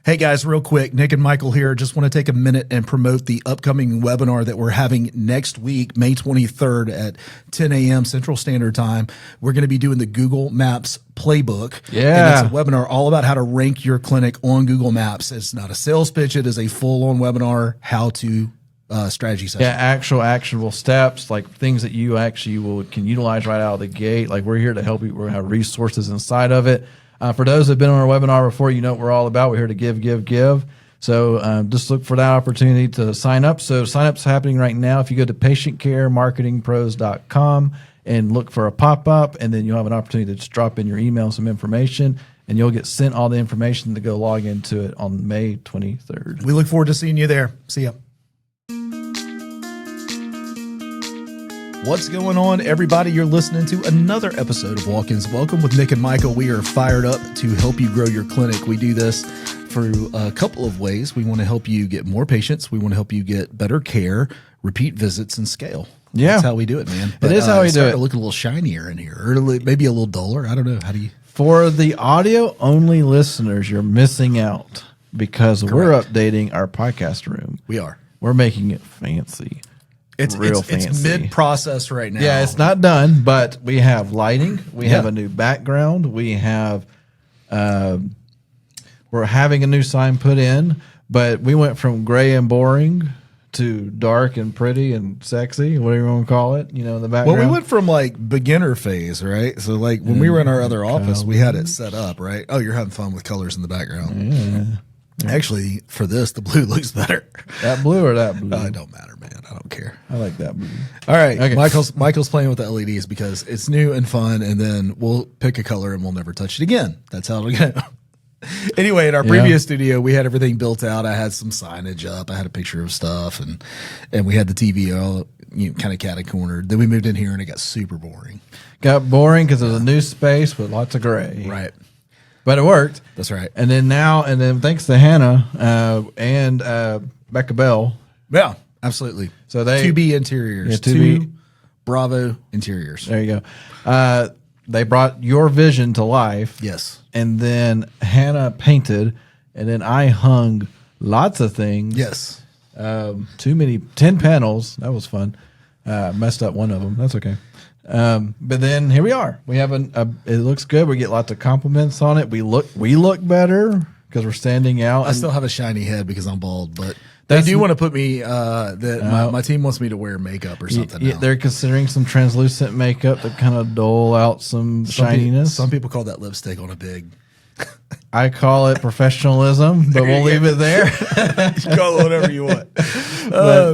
Hey guys, real quick, Nick and Michael here. Just want to take a minute and promote the upcoming webinar that we're having next week, May 23rd at 10 a.m. Central Standard Time. We're going to be doing the Google Maps playbook. Yeah. And it's a webinar all about how to rank your clinic on Google Maps. It's not a sales pitch. It is a full-on webinar, how-to strategy session. Yeah, actual actionable steps, like things that you actually can utilize right out of the gate. Like, we're here to help you. We're going to have resources inside of it. For those that have been on our webinar before, you know what we're all about. We're here to give. So just look for that opportunity to sign up. So sign-up's happening right now. If you go to patientcaremarketingpros.com and look for a pop-up, and then you'll have an opportunity to just drop in your email some information, and you'll get sent all the information to go log into it on May 23rd. We look forward to seeing you there. See ya. What's going on, everybody? You're listening to another episode of Walk-Ins Welcome with Nick and Michael. We are fired up to help you grow your clinic. We do this through a couple of ways. We want to help you get more patients. We want to help you get better care, repeat visits, and scale. Yeah. That's how we do it, man. It is how we do it. Look a little shinier in here, or maybe a little duller. I don't know. How do you? For the audio-only listeners, you're missing out because we're updating our podcast room. We are. We're making it fancy. It's mid-process right now. Yeah, it's not done, but we have lighting. We have a new background. We have, we're having a new sign put in, but we went from gray and boring to dark and pretty and sexy, whatever you want to call it, in the background. Well, we went from like beginner phase, right? So like when we were in our other office, we had it set up, right? Oh, you're having fun with colors in the background. Yeah. Actually, for this, the blue looks better. That blue or that blue? It don't matter, man. I don't care. I like that blue. All right. Okay. Michael's playing with the LEDs because it's new and fun, and then we'll pick a color and we'll never touch it again. That's how it'll go. Anyway, in our previous studio, we had everything built out. I had some signage up. I had a picture of stuff, and we had the TV all kind of catty-cornered. Then we moved in here, and it got super boring. Got boring because it was a new space with lots of gray. Right. But it worked. That's right. And then thanks to Hannah and Becca Bell. Yeah, absolutely. So they 2B Interiors. Yeah, 2 Bravo Interiors. There you go. They brought your vision to life. Yes. And then Hannah painted, and then I hung lots of things. Yes. 10 panels. That was fun. Messed up one of them. That's okay. But then here we are. We have it looks good. We get lots of compliments on it. We look better because we're standing out. I still have a shiny head because I'm bald, but they do want to put me, my team wants me to wear makeup or something. Yeah, they're considering some translucent makeup to kind of dole out some shininess. Some people call that lipstick on a big. I call it professionalism, but we'll leave it there. You call it whatever you want.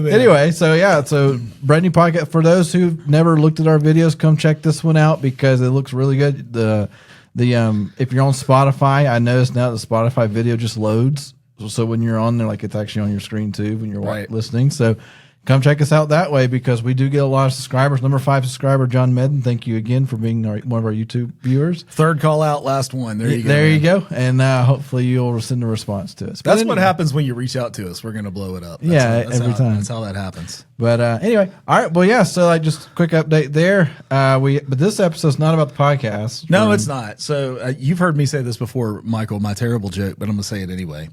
Anyway, so brand new podcast. For those who've never looked at our videos, come check this one out because it looks really good. The if you're on Spotify, I noticed now the Spotify video just loads. So when you're on there, like it's actually on your screen too when you're listening. So come check us out that way because we do get a lot of subscribers. Number 5 subscriber, John Medden. Thank you again for being one of our YouTube viewers. Third call out, last one. There you go. There you go. And hopefully you'll send a response to us. That's what happens when you reach out to us. We're going to blow it up. That's every time. That's how that happens. But anyway, all right. Well, yeah. So just quick update there. But this episode's not about the podcast. No, it's not. So you've heard me say this before, Michael. My terrible joke, but I'm going to say it anyway.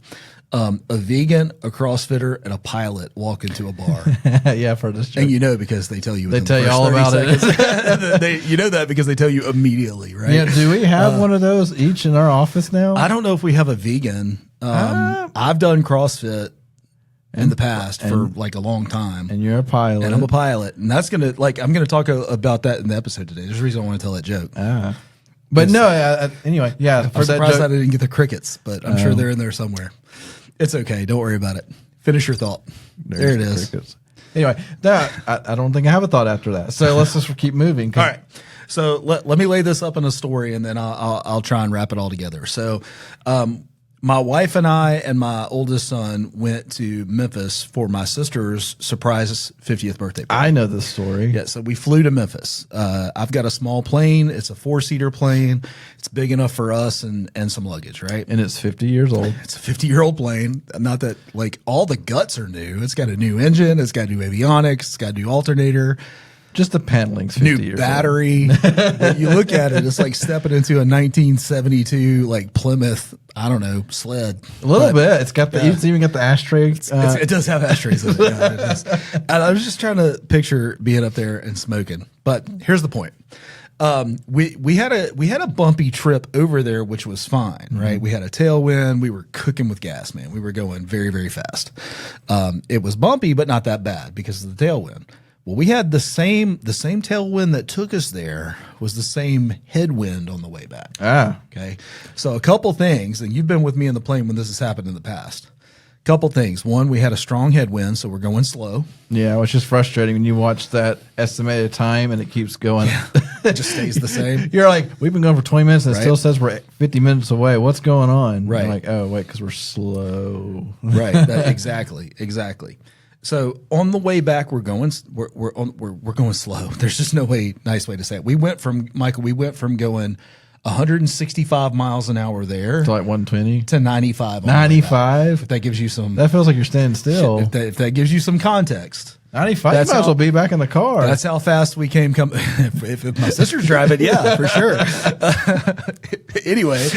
A vegan, a CrossFitter, and a pilot walk into a bar. Yeah, for this joke. And because they tell you. They tell you all about it. You know that because they tell you immediately, right? Yeah. Do we have one of those each in our office now? I don't know if we have a vegan. I've done CrossFit in the past for like a long time. And you're a pilot. And I'm a pilot. And that's going to, I'm going to talk about that in the episode today. There's a reason I want to tell that joke. But no, anyway, yeah. I'm surprised I didn't get the crickets, but I'm sure they're in there somewhere. It's okay. Don't worry about it. Finish your thought. There it is. Crickets. Anyway, I don't think I have a thought after that. So let's just keep moving. All right. So let me lay this up in a story, and then I'll try and wrap it all together. So my wife and I and my oldest son went to Memphis for my sister's surprise 50th birthday party. I know this story. Yeah, so we flew to Memphis. I've got a small plane. It's a 4-seater plane. It's big enough for us and some luggage, right? And it's 50 years old. It's a 50-year-old plane. Not that, all the guts are new. It's got a new engine. It's got new avionics. It's got a new alternator. Just the paneling's 50 new years battery. When you look at it, it's like stepping into a 1972 like Plymouth, I don't know, sled. old. A little bit. It's got the. It's even got the ashtray. It does have ashtrays in it. Yeah, it does. And I was just trying to picture being up there and smoking. But here's the point. We had a bumpy trip over there, which was fine, right? We had a tailwind. We were cooking with gas, man. We were going very, very fast. It was bumpy, but not that bad because of the tailwind. Well, we had the same tailwind that took us there was the same headwind on the way back. Okay. So a couple things, and you've been with me in the plane when this has happened in the past. Couple things. One, we had a strong headwind, so we're going slow. Yeah, it's just frustrating when you watch that estimated time and it keeps going. It just stays the same. You're like, we've been going for 20 minutes and it Right. still says we're 50 minutes away. What's going on? Right. You're like, oh, wait, because we're slow. Right. Exactly. So on the way back, we're going slow. There's just no nice way to say it. We went from going 165 miles an hour there To like 120. to 95. on the way back. 95? If that gives you some, That feels like you're standing still. if that gives you some context. 95? That's You might as how- well be back in the car. That's how fast we came. If my sister's driving, yeah, for sure. Anyway,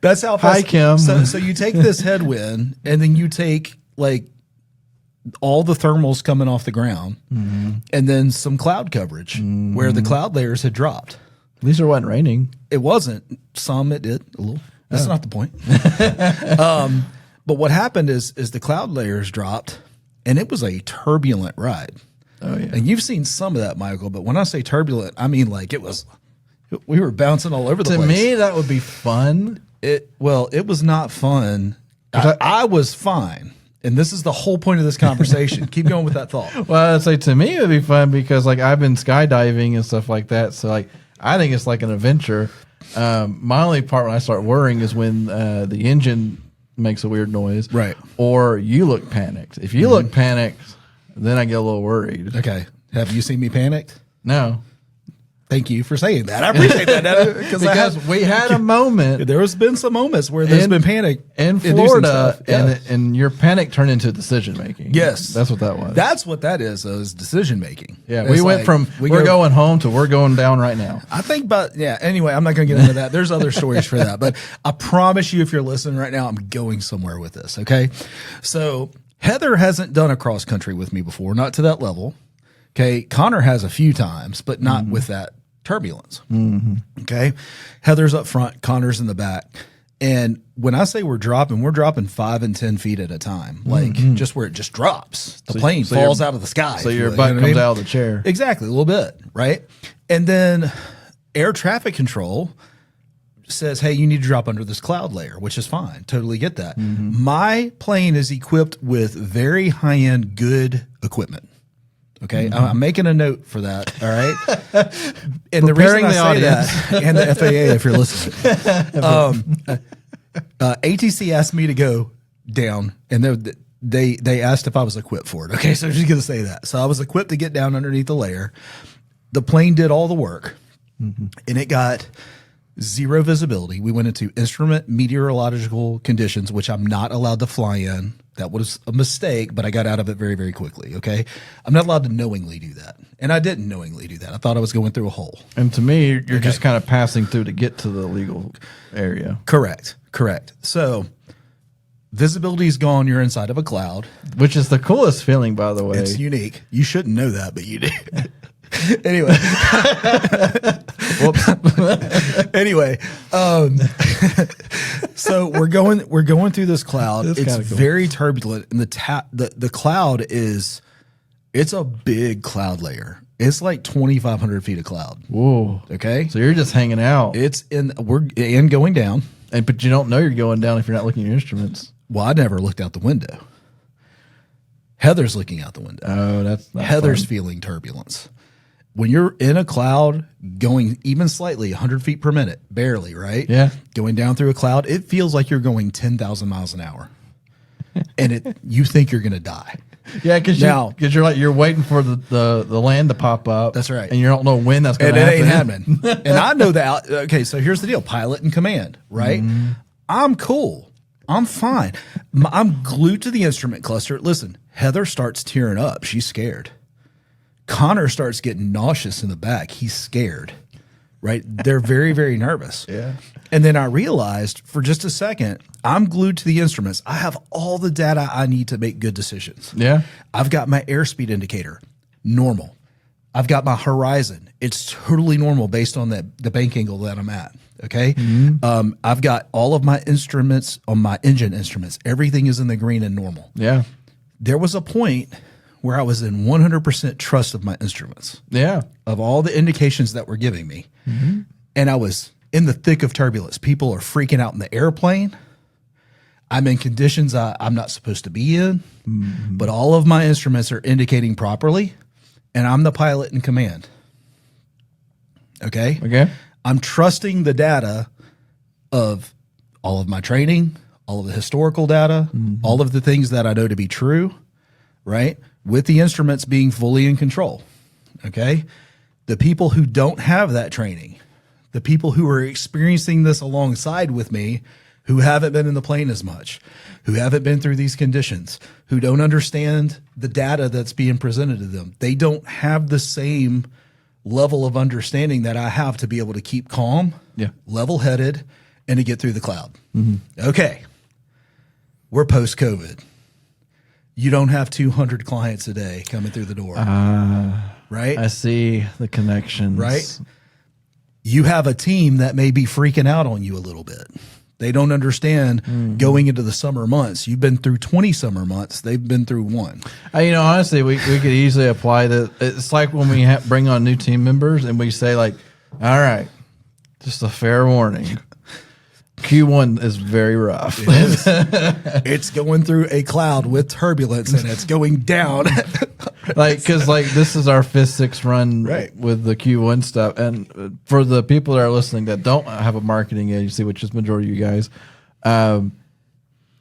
that's how fast. Hi, Kim. So you take this headwind, and then you take like all the thermals coming off the ground, and then some cloud coverage where the cloud layers had dropped. At least it wasn't raining. It wasn't. Some it did a little. That's not the point. But what happened is the cloud layers dropped, and it was a turbulent ride. Oh, yeah. And you've seen some of that, Michael. But when I say turbulent, I mean like we were bouncing all over the To place. me, that would be fun. It was not fun. I was fine. And this is the whole point of this conversation. Keep going with that thought. Well, I'd say to me it would be fun because like I've been skydiving and stuff like that. So like I think it's like an adventure. My only part when I start worrying is when the engine makes a weird noise, Right. Or you look panicked. If you look panicked, then I get a little worried. Okay. Have you seen me panicked? No, Thank you for saying that. I appreciate that. because we had a moment There has been some moments where there's been panic in inducing Florida, stuff. Yeah. and your panic turned into decision making. Yes. that's what that was. That's what that is decision making. Yeah, It's we went like, from we're going home to we're going down right now. I think anyway, I'm not going to get into that. There's other stories for that, but I promise you, if you're listening right now, I'm going somewhere with this. Okay. So Heather hasn't done a cross country with me before, not to that level. Okay. Connor has a few times, but not with that turbulence. Okay. Heather's up front, Connor's in the back. And when I say we're dropping 5 and 10 feet at a time, like just where it just drops. The plane falls out of the sky. So if you your will, butt you know comes what I mean? out of the chair. Exactly, a little bit, right? And then air traffic control says, hey, you need to drop under this cloud layer, which is fine. Totally get that. My plane is equipped with very high-end, good equipment. Okay, I'm making a note for that. All right, and the reason Preparing I the say audience. that, and the FAA, if you're listening, ATC asked me to go down, and they asked if I was equipped for it. Okay, so I'm just going to say that. So I was equipped to get down underneath the layer. The plane did all the work, and it got zero visibility. We went into instrument meteorological conditions, which I'm not allowed to fly in. That was a mistake, but I got out of it very, very quickly. Okay. I'm not allowed to knowingly do that. And I didn't knowingly do that. I thought I was going through a hole. And to me, you're just kind of passing through to get to the legal area, Correct. So visibility is gone. You're inside of a cloud. which is the coolest feeling, by the way. It's unique. You shouldn't know that, but you do. Anyway. Whoops. Anyway, so we're going through this cloud. That's It's kinda cool. very turbulent, and the cloud it's a big cloud layer. It's like 2,500 feet of cloud. Whoa. Okay, So you're just hanging out, it's going down. but you don't know you're going down if you're not looking at your instruments. Well, I never looked out the window. Heather's looking out the window. Oh, that's not Heather's fun. feeling turbulence. When you're in a cloud going even slightly 100 feet per minute, barely, right? Yeah. Going down through a cloud, it feels like you're going 10,000 miles an hour. And you think you're going to die. Yeah, because Now- you're waiting for the land to pop up. That's right. and you don't know when that's going And to it happen. ain't happening. And I know that. Okay, so here's the deal. Pilot in command, right? I'm cool. I'm fine. I'm glued to the instrument cluster. Listen, Heather starts tearing up. She's scared. Connor starts getting nauseous in the back. He's scared, right? They're very, very nervous. Yeah. And then I realized for just a second, I'm glued to the instruments. I have all the data I need to make good decisions. Yeah. I've got my airspeed indicator, normal. I've got my horizon. It's totally normal based on the bank angle that I'm at. Okay. I've got all of my instruments on my engine instruments. Everything is in the green and normal. Yeah. There was a point where I was in 100% trust of my instruments. Yeah. Of all the indications that were giving me. And I was in the thick of turbulence. People are freaking out in the airplane. I'm in conditions I'm not supposed to be in, but all of my instruments are indicating properly, and I'm the pilot in command. Okay? Okay. I'm trusting the data of all of my training, all of the historical data, all of the things that I know to be true, right? With the instruments being fully in control. Okay? The people who don't have that training, the people who are experiencing this alongside with me, who haven't been in the plane as much, who haven't been through these conditions, who don't understand the data that's being presented to them. They don't have the same level of understanding that I have to be able to keep calm, level-headed, and to get through the cloud. Okay. We're post-COVID. You don't have 200 clients a day coming through the door. Right? I see the connections. Right? You have a team that may be freaking out on you a little bit. They don't understand going into the summer months. You've been through 20 summer months. They've been through one. Honestly, we could easily apply that. It's like when we bring on new team members and we say like, all right, just a fair warning. Q1 is very rough. It is. It's going through a cloud with turbulence and it's going down. Because this is our 5th, 6th run with the Q1 stuff. And for the people that are listening that don't have a marketing agency, which is majority of you guys,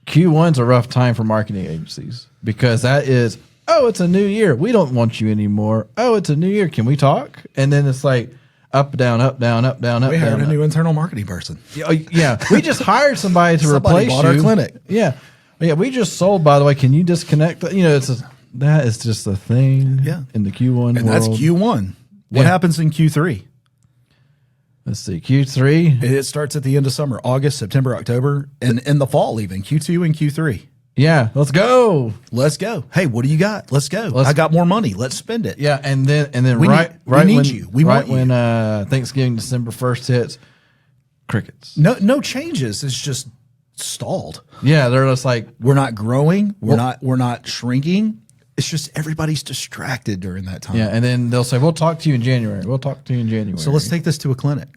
Q1's a rough time for marketing agencies because that is, oh, it's a new year. We don't want you anymore. Oh, it's a new year. Can we talk? And then it's like, up, down, up, down, up, down, up, we hired down, a new internal marketing person. Yeah. We just hired somebody to replace bought you. our clinic. Yeah. We just sold, by the way. Can you disconnect? That is just a thing in the Q1 world. And that's Q1. What happens in Q3? Let's see. Q3. It starts at the end of summer, August, September, October, and in the fall even, Q2 and Q3. Yeah, let's go. Let's go. Hey, what do you got? Let's go. I got more money. Let's spend it. Yeah, and then we right need when you. We want you. when Thanksgiving December 1st hits, crickets. No changes. It's just stalled. Yeah, they're just like we're not growing. We're not shrinking. It's just everybody's distracted during that time. Yeah, and then they'll say, "We'll talk to you in January. We'll talk to you in January." So let's take this to a clinic.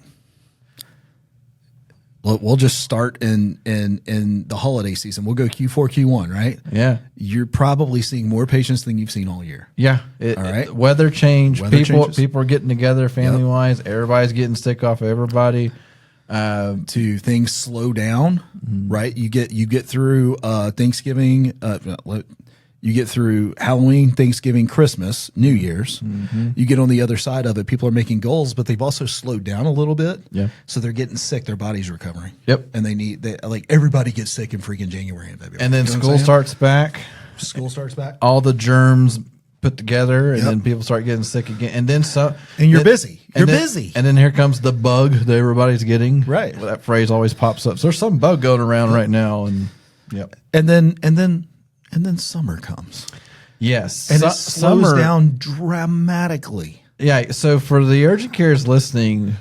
We'll just start in the holiday season. We'll go Q4, Q1, right? Yeah. You're probably seeing more patients than you've seen all year. Yeah. All right. Weather change. Changes. People are getting together family wise. Everybody's getting sick off of everybody. To things slow down, right? You get through Thanksgiving. You get through Halloween, Thanksgiving, Christmas, New Year's. You get on the other side of it. People are making goals, but they've also slowed down a little bit. Yeah. So they're getting sick. Their body's recovering. Yep. And everybody gets sick in freaking January and February. And then school starts back. School starts back. All the germs put together, and then people start getting sick again. And then and you're busy. You're busy. And then here comes the bug that everybody's getting. Right. Well, that phrase always pops up. So there's some bug going around right now, and And then summer comes. Yes. And it slows down dramatically. Yeah. So for the urgent cares listening,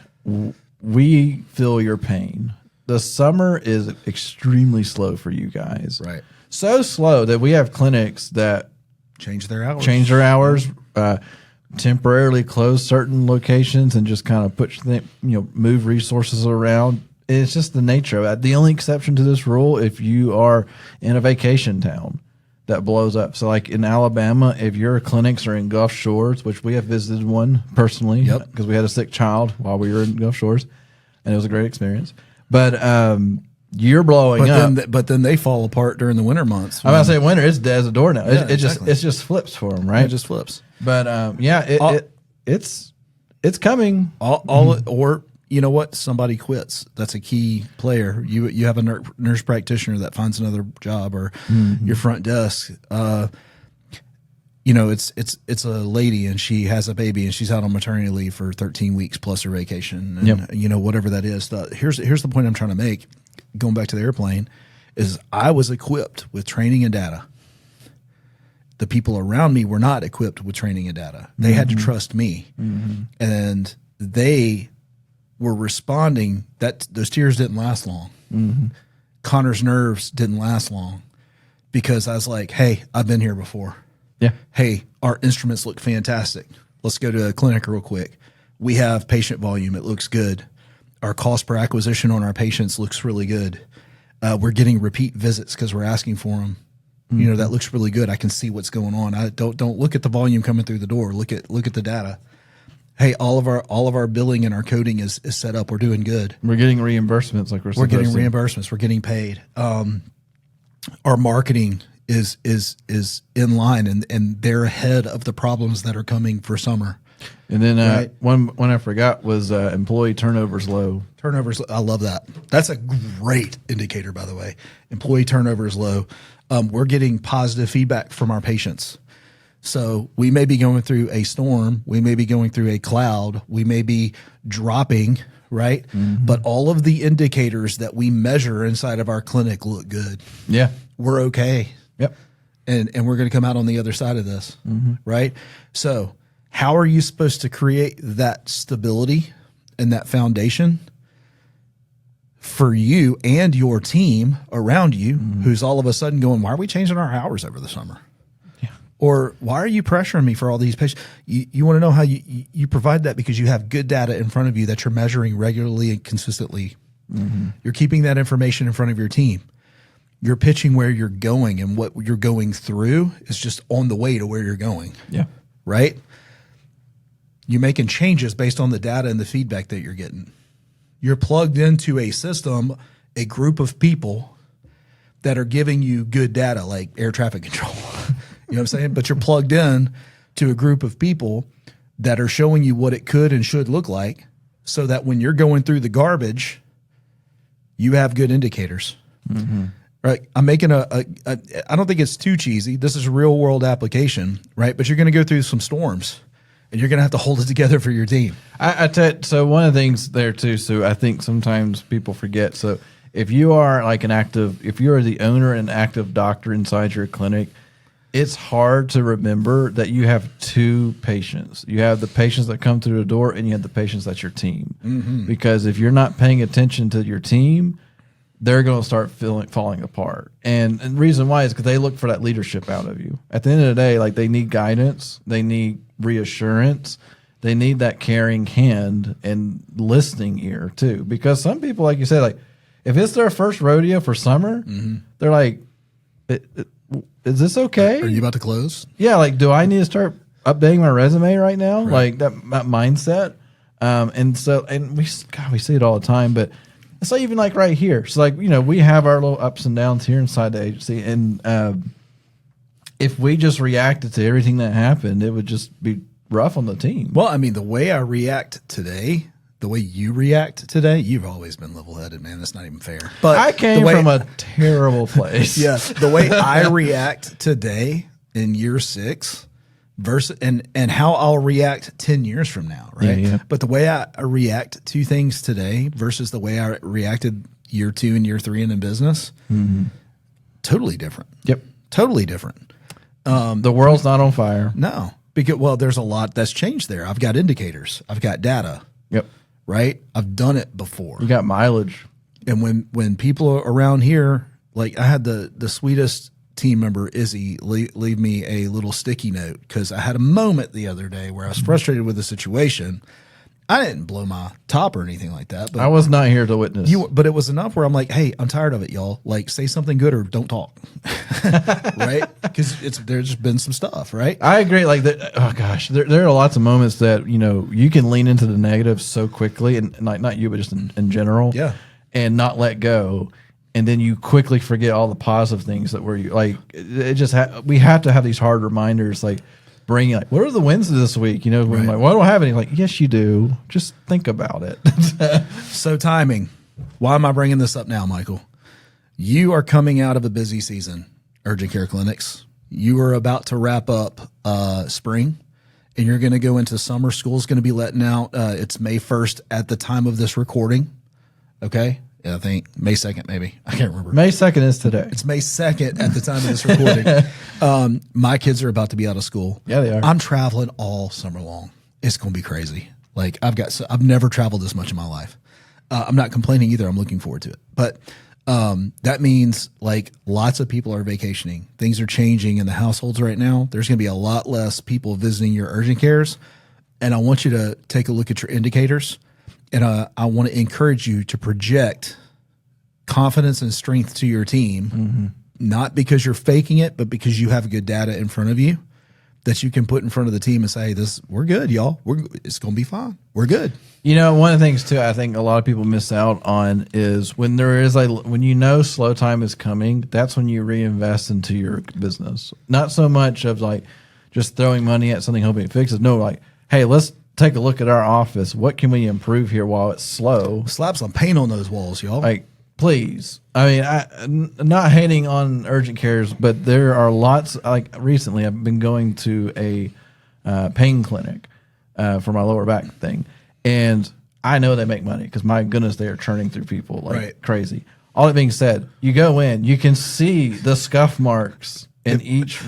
we feel your pain. The summer is extremely slow for you guys. Right. So slow that we have clinics that change their hours, temporarily close certain locations and just kind of move resources around. It's just the nature of it. The only exception to this rule, if you are in a vacation town that blows up. So like in Alabama, if your clinics are in Gulf Shores, which we have visited one personally because we had a sick child while we were in Gulf Shores, and it was a great experience. But you're blowing up. But then they fall apart during the winter months. I'm about to say winter, it's dead as a door now. Yeah, it just flips for them, right? It just flips. But it's coming. Or you know what? Somebody quits. That's a key player. You have a nurse practitioner that finds another job, or your front desk. it's a lady and she has a baby and she's out on maternity leave for 13 weeks plus her vacation and whatever that is. Here's the point I'm trying to make. Going back to the airplane, is I was equipped with training and data. The people around me were not equipped with training and data. They had to trust me, and they were responding. That those tears didn't last long. Connor's nerves didn't last long because I was like, "Hey, I've been here before. Yeah. Hey, our instruments look fantastic. Let's go to a clinic real quick. We have patient volume. It looks good. Our cost per acquisition on our patients looks really good. We're getting repeat visits because we're asking for them. That looks really good. I can see what's going on. I don't look at the volume coming through the door. Look at the data. Hey, all of our billing and our coding is set up. We're doing good. We're getting reimbursements like we're getting reimbursements. We're getting paid. Our marketing is in line and they're ahead of the problems that are coming for summer. And then one I forgot was employee turnover's low. Turnovers, I love that. That's a great indicator, by the way. Employee turnover is low. We're getting positive feedback from our patients. So we may be going through a storm. We may be going through a cloud. We may be dropping, right? But all of the indicators that we measure inside of our clinic look good. Yeah. We're okay. Yep. And we're going to come out on the other side of this, right? So how are you supposed to create that stability and that foundation for you and your team around you who's all of a sudden going, why are we changing our hours over the summer? Yeah. Or why are you pressuring me for all these patients? You want to know how you provide that because you have good data in front of you that you're measuring regularly and consistently. You're keeping that information in front of your team. You're pitching where you're going and what you're going through is just on the way to where you're going. Yeah. Right? You're making changes based on the data and the feedback that you're getting. You're plugged into a system, a group of people that are giving you good data like air traffic control. You know what I'm saying? But you're plugged in to a group of people that are showing you what it could and should look like so that when you're going through the garbage, you have good indicators. Right? I'm making I don't think it's too cheesy. This is a real world application, right? But you're going to go through some storms. And you're going to have to hold it together for your team. So one of the things there too, so I think sometimes people forget. So if you are like if you're the owner and active doctor inside your clinic, it's hard to remember that you have two patients. You have the patients that come through the door and you have the patients that's your team. Because if you're not paying attention to your team, they're going to start falling apart. And the reason why is because they look for that leadership out of you. At the end of the day, like they need guidance, they need reassurance, they need that caring hand and listening ear too. Because some people, like you said, like if it's their first rodeo for summer, they're like, is this okay? Are you about to close? Yeah. Like, do I need to start updating my resume right now? Right. Like that mindset. And we see it all the time, but it's not even like right here. So like, we have our little ups and downs here inside the agency. And if we just reacted to everything that happened, it would just be rough on the team. Well, I mean, the way I react today, the way you react today, you've always been level-headed, man. That's not even fair. But I came from a terrible place. Yeah. The way I react today in year 6 versus and how I'll react 10 years from now, right? Yeah. But the way I react to things today versus the way I reacted year 2 and year 3 in the business, totally different. Yep. Totally different. The world's not on fire. No. Because there's a lot that's changed there. I've got indicators. I've got data. Yep. Right? I've done it before. You got mileage. And when people are around here, like I had the sweetest team member, Izzy, leave me a little sticky note because I had a moment the other day where I was frustrated with the situation. I didn't blow my top or anything like that. But I was not here to witness. But it was enough where I'm like, hey, I'm tired of it, y'all. Like, say something good or don't talk. Right? Because there's been some stuff, right? I agree. Like, oh gosh, there are lots of moments that, you can lean into the negative so quickly, and like not you, but just in general. Yeah. And not let go. And then you quickly forget all the positive things that were like, it just, we have to have these hard reminders, like, bringing like, what are the wins this week? When I'm like, well, I don't have any. Like, yes, you do. Just think about it. So timing. Why am I bringing this up now, Michael? You are coming out of a busy season, urgent care clinics. You are about to wrap up spring, and you're going to go into summer. School's going to be letting out. It's May 1st at the time of this recording. Okay? Yeah, I think May 2nd, maybe. I can't remember. May 2nd is today. It's May 2nd at the time of this recording. My kids are about to be out of school. Yeah, they are. I'm traveling all summer long. It's going to be crazy. Like I've never traveled this much in my life. I'm not complaining either. I'm looking forward to it. But that means like lots of people are vacationing. Things are changing in the households right now. There's going to be a lot less people visiting your urgent cares. And I want you to take a look at your indicators. And I want to encourage you to project confidence and strength to your team, not because you're faking it, but because you have good data in front of you that you can put in front of the team and say, we're good, y'all. It's going to be fine. We're good. You know, one of the things too, I think a lot of people miss out on is when when you know slow time is coming, that's when you reinvest into your business. Not so much of like just throwing money at something hoping it fixes. No, like, hey, let's take a look at our office. What can we improve here while it's slow? Slap some paint on those walls, y'all. Like, please. I mean, I'm not hating on urgent cares, but there are lots. Like recently, I've been going to a pain clinic for my lower back thing, and I know they make money because my goodness, they are churning through people like crazy. All that being said, you go in, you can see the scuff marks in each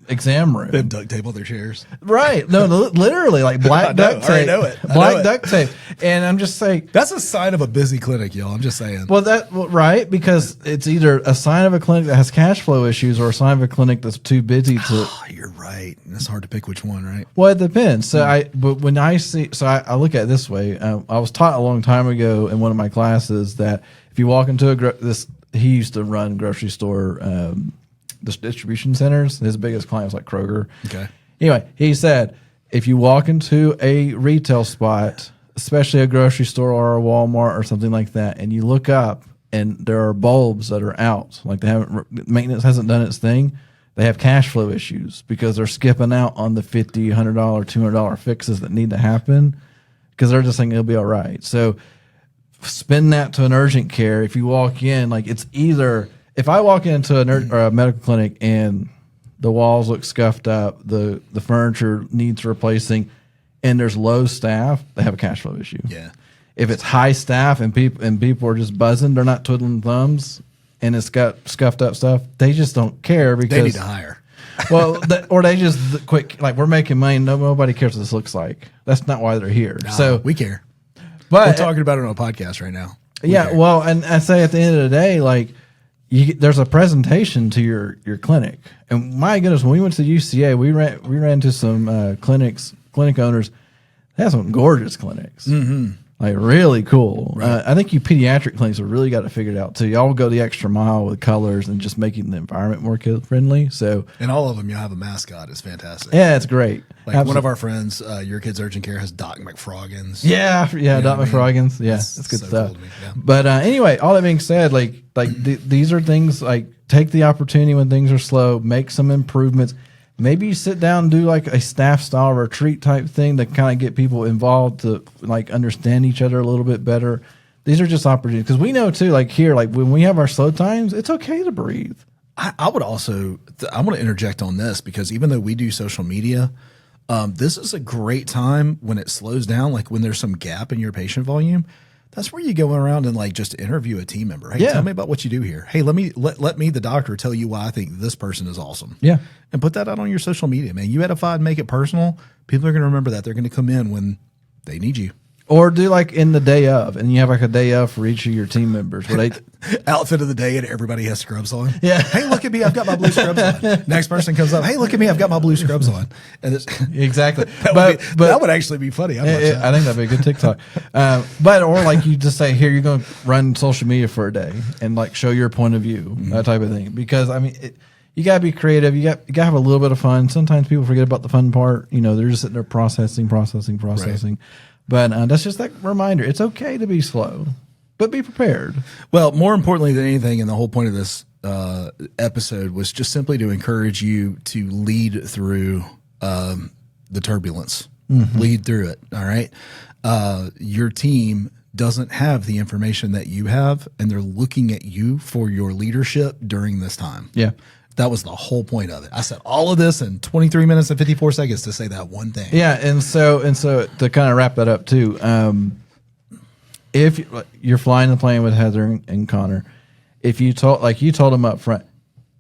exam room. They have duct tape on their chairs. Right. No, literally like black duct tape. I know it. Black duct tape. And I'm just saying. That's a sign of a busy clinic, y'all. I'm just saying. Well, right, because it's either a sign of a clinic that has cash flow issues or a sign of a clinic that's too busy to. You're right. It's hard to pick which one, right? Well, it depends. So but when I see, I look at it this way. I was taught a long time ago in one of my classes that if you walk into he used to run grocery store, the distribution centers. His biggest client was like Kroger. Okay. Anyway, he said, if you walk into a retail spot, especially a grocery store or a Walmart or something like that, and you look up and there are bulbs that are out, like maintenance hasn't done its thing, they have cash flow issues because they're skipping out on the $50, $100, $200 fixes that need to happen because they're just saying it'll be all right. So spin that to an urgent care. If you walk in, like it's either... If I walk into a medical clinic and the walls look scuffed up, the furniture needs replacing, and there's low staff, they have a cash flow issue. Yeah. If it's high staff and people are just buzzing, they're not twiddling thumbs, and it's got scuffed up stuff, they just don't care because they need to hire. Well, or they just quick like we're making money. Nobody cares what this looks like. That's not why they're here. Nah, so we care. But we're talking about it on a podcast right now. Yeah. Well, and I say at the end of the day, like. There's a presentation to your clinic, and my goodness, when we went to UCA, we ran into some clinic owners. They have some gorgeous clinics, like really cool. Right. I think you pediatric clinics have really got it figured out too. Y'all go the extra mile with colors and just making the environment more kid friendly. So, and all of them, you have a mascot. It's fantastic. Yeah, it's great. Like Absolutely. One of our friends, your kid's urgent care has Doc McFroggins. Yeah, Doc McFroggins. Yeah, that's good stuff. Cool yeah. But anyway, all that being said, these are things like take the opportunity when things are slow, make some improvements. Maybe you sit down and do like a staff style retreat type thing to kind of get people involved to like understand each other a little bit better. These are just opportunities because we know too, like here, like when we have our slow times, it's okay to breathe. I would also, I want to interject on this because even though we do social media, this is a great time when it slows down, like when there's some gap in your patient volume. That's where you go around and like just interview a team member. Hey, tell me about what you do here. Hey, let me, the doctor, tell you why I think this person is awesome. Yeah. And put that out on your social media, man. You edify and make it personal. People are going to remember that. They're going to come in when they need you. Or do like in the day of, and you have like a day of for each of your team members. Where they outfit of the day and everybody has scrubs on. Yeah. Hey, look at me. I've got my blue scrubs on. Next person comes up. Hey, look at me. I've got my blue scrubs on. And it's exactly. that would actually be funny. I think that'd be a good TikTok. Or like you just say, here, you're going to run social media for a day and like show your point of view, that type of thing. Because I mean, you got to be creative. You got to have a little bit of fun. Sometimes people forget about the fun part. They're just sitting there processing. Right. But that's just that reminder. It's okay to be slow, but be prepared. Well, more importantly than anything, and the whole point of this episode was just simply to encourage you to lead through the turbulence. Lead through it, all right? Your team doesn't have the information that you have, and they're looking at you for your leadership during this time. Yeah. That was the whole point of it. I said all of this in 23 minutes and 54 seconds to say that one thing. Yeah, and so to kind of wrap that up too, if you're flying the plane with Heather and Connor, if you told them up front,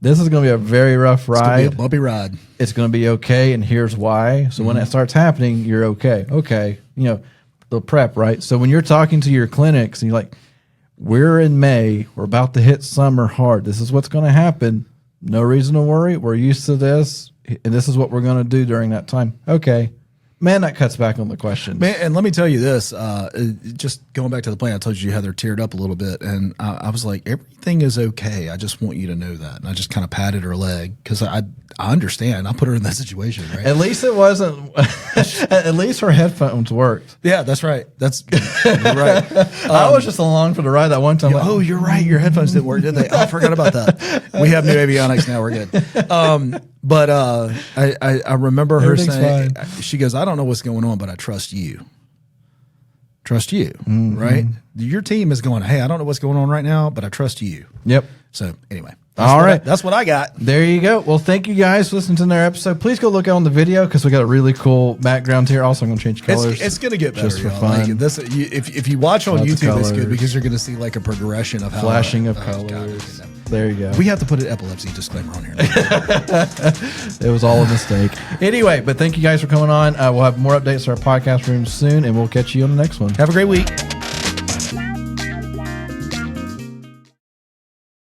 this is going to be a very rough ride. It's going to be a bumpy ride. It's going to be okay, and here's why. So when it starts happening, you're okay. Okay, the prep, right? So when you're talking to your clinics and you're like, we're in May, we're about to hit summer hard. This is what's going to happen. No reason to worry. We're used to this, and this is what we're going to do during that time. Okay. Man, that cuts back on the questions. Man, and let me tell you this, just going back to the plane, I told you Heather teared up a little bit, and I was like, everything is okay. I just want you to know that. And I just kind of patted her leg because I understand. I put her in that situation, right? At least it wasn't, at least her headphones worked. Yeah, that's right. That's right. I was just along for the ride that one time. Oh, you're right. Your headphones didn't work, did they? Oh, I forgot about that. We have new avionics now. We're good. But I remember her saying, she goes, I don't know what's going on, but I trust you. Trust you, right? Your team is going, hey, I don't know what's going on right now, but I trust you. Yep. So anyway. That's what I got. There you go. Well, thank you guys for listening to their episode. Please go look on the video because we got a really cool background here. Also, I'm going to change colors. It's going to get better. Just for fun. Like this, if you watch on YouTube, it's good because you're going to see like a progression of how flashing of colors. God, there you go. We have to put an epilepsy disclaimer on here. It was all a mistake. Anyway, but thank you guys for coming on. We'll have more updates to our podcast room soon, and we'll catch you on the next one. Have a great week.